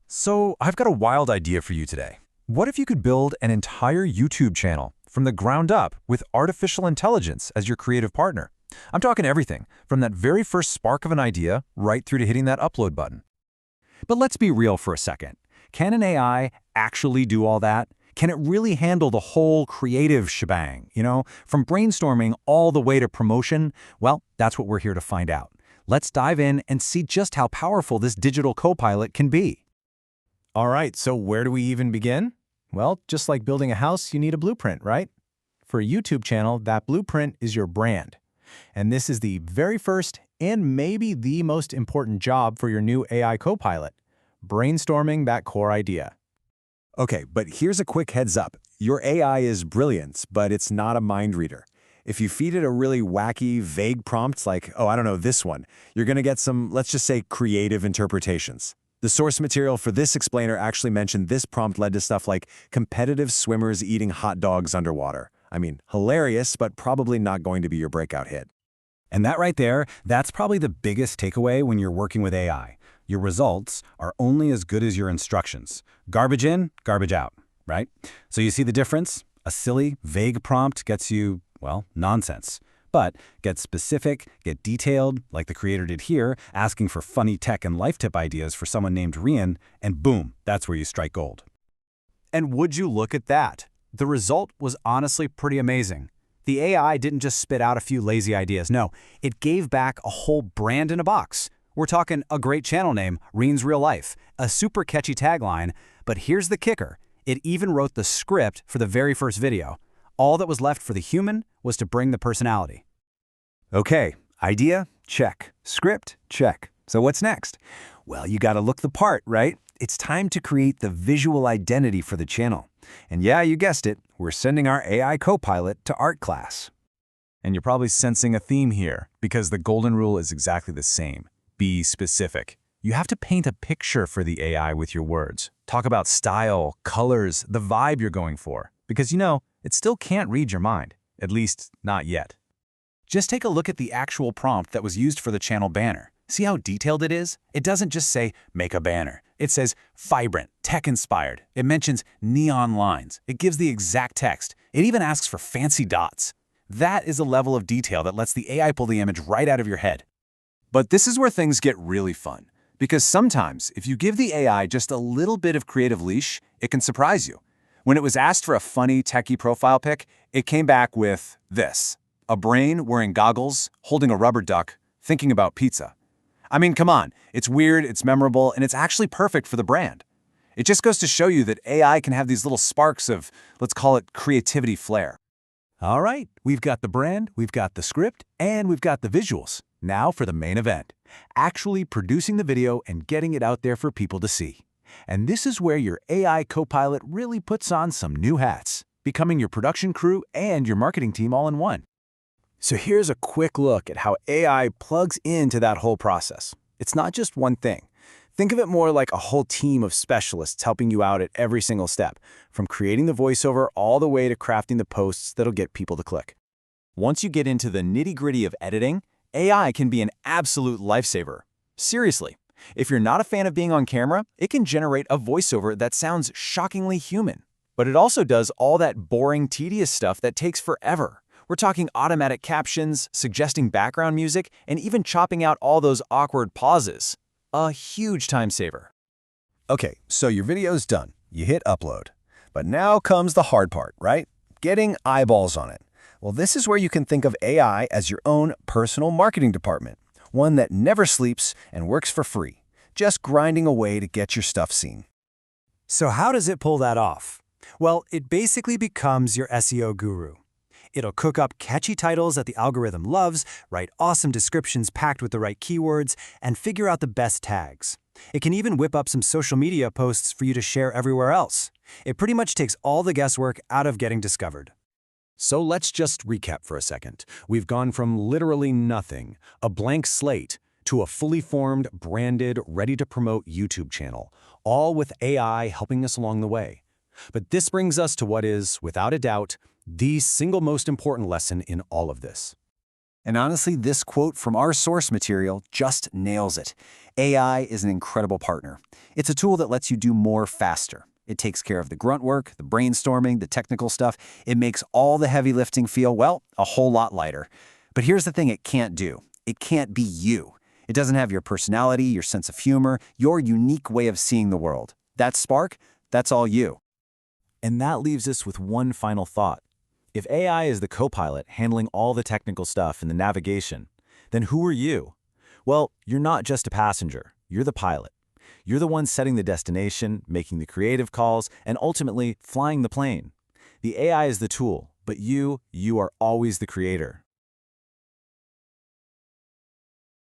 So, I've got a wild idea for you today. What if you could build an entire YouTube channel from the ground up with artificial intelligence as your creative partner? I'm talking everything, from that very first spark of an idea right through to hitting that upload button. But let's be real for a second. Can an AI actually do all that? Can it really handle the whole creative shebang, from brainstorming all the way to promotion? Well, that's what we're here to find out. Let's dive in and see just how powerful this digital co-pilot can be. All right, so where do we even begin? Well, just like building a house, you need a blueprint, right? For a YouTube channel, that blueprint is your brand. And this is the very first and maybe the most important job for your new AI co-pilot, brainstorming that core idea. Okay, but here's a quick heads up. Your AI is brilliant, but it's not a mind reader. If you feed it a really wacky, vague prompt like, oh, I don't know, this one, you're going to get some, let's just say, creative interpretations. The source material for this explainer actually mentioned this prompt led to stuff like competitive swimmers eating hot dogs underwater. I mean, hilarious, but probably not going to be your breakout hit. And that right there, that's probably the biggest takeaway when you're working with AI. Your results are only as good as your instructions. Garbage in, garbage out, right? So you see the difference? A silly, vague prompt gets you, well, nonsense. But get specific, get detailed, like the creator did here, asking for funny tech and life tip ideas for someone named Rian, and boom, that's where you strike gold. And would you look at that? The result was honestly pretty amazing. The AI didn't just spit out a few lazy ideas. No, it gave back a whole brand in a box. We're talking a great channel name, Rian's Real Life, a super catchy tagline, but here's the kicker. It even wrote the script for the very first video. All that was left for the human was to bring the personality. Okay, idea, check. Script, check. So what's next? Well, you gotta look the part, right? It's time to create the visual identity for the channel. And yeah, you guessed it, we're sending our AI co-pilot to art class. And you're probably sensing a theme here, because the golden rule is exactly the same. Be specific. You have to paint a picture for the AI with your words. Talk about style, colors, the vibe you're going for. Because it still can't read your mind. At least, not yet. Just take a look at the actual prompt that was used for the channel banner. See how detailed it is? It doesn't just say, make a banner. It says, vibrant, tech-inspired. It mentions neon lines. It gives the exact text. It even asks for fancy dots. That is a level of detail that lets the AI pull the image right out of your head. But this is where things get really fun. Because sometimes, if you give the AI just a little bit of creative leash, it can surprise you. When it was asked for a funny, techie profile pic, it came back with this. A brain wearing goggles, holding a rubber duck, thinking about pizza. I mean, come on, it's weird, it's memorable, and it's actually perfect for the brand. It just goes to show you that AI can have these little sparks of, let's call it, creativity flair. All right, we've got the brand, we've got the script, and we've got the visuals. Now for the main event, actually producing the video and getting it out there for people to see. And this is where your AI co-pilot really puts on some new hats, becoming your production crew and your marketing team all in one. So here's a quick look at how AI plugs into that whole process. It's not just one thing. Think of it more like a whole team of specialists helping you out at every single step, from creating the voiceover all the way to crafting the posts that'll get people to click. Once you get into the nitty-gritty of editing, AI can be an absolute lifesaver. Seriously, if you're not a fan of being on camera, it can generate a voiceover that sounds shockingly human. But it also does all that boring, tedious stuff that takes forever. We're talking automatic captions, suggesting background music, and even chopping out all those awkward pauses. A huge time saver. Okay, so your video's done. You hit upload. But now comes the hard part, right? Getting eyeballs on it. Well, this is where you can think of AI as your own personal marketing department. One that never sleeps and works for free, just grinding away to get your stuff seen. So how does it pull that off? Well, it basically becomes your SEO guru. It'll cook up catchy titles that the algorithm loves, write awesome descriptions packed with the right keywords, and figure out the best tags. It can even whip up some social media posts for you to share everywhere else. It pretty much takes all the guesswork out of getting discovered. So let's just recap for a second. We've gone from literally nothing, a blank slate, to a fully formed, branded, ready-to-promote YouTube channel, all with AI helping us along the way. But this brings us to what is, without a doubt, the single most important lesson in all of this. And honestly, this quote from our source material just nails it. AI is an incredible partner. It's a tool that lets you do more faster. It takes care of the grunt work, the brainstorming, the technical stuff. It makes all the heavy lifting feel, well, a whole lot lighter. But here's the thing it can't do. It can't be you. It doesn't have your personality, your sense of humor, your unique way of seeing the world. That spark, that's all you. And that leaves us with one final thought. If AI is the co-pilot handling all the technical stuff and the navigation, then who are you? Well, you're not just a passenger. You're the pilot. You're the one setting the destination, making the creative calls, and ultimately flying the plane. The AI is the tool, but you are always the creator.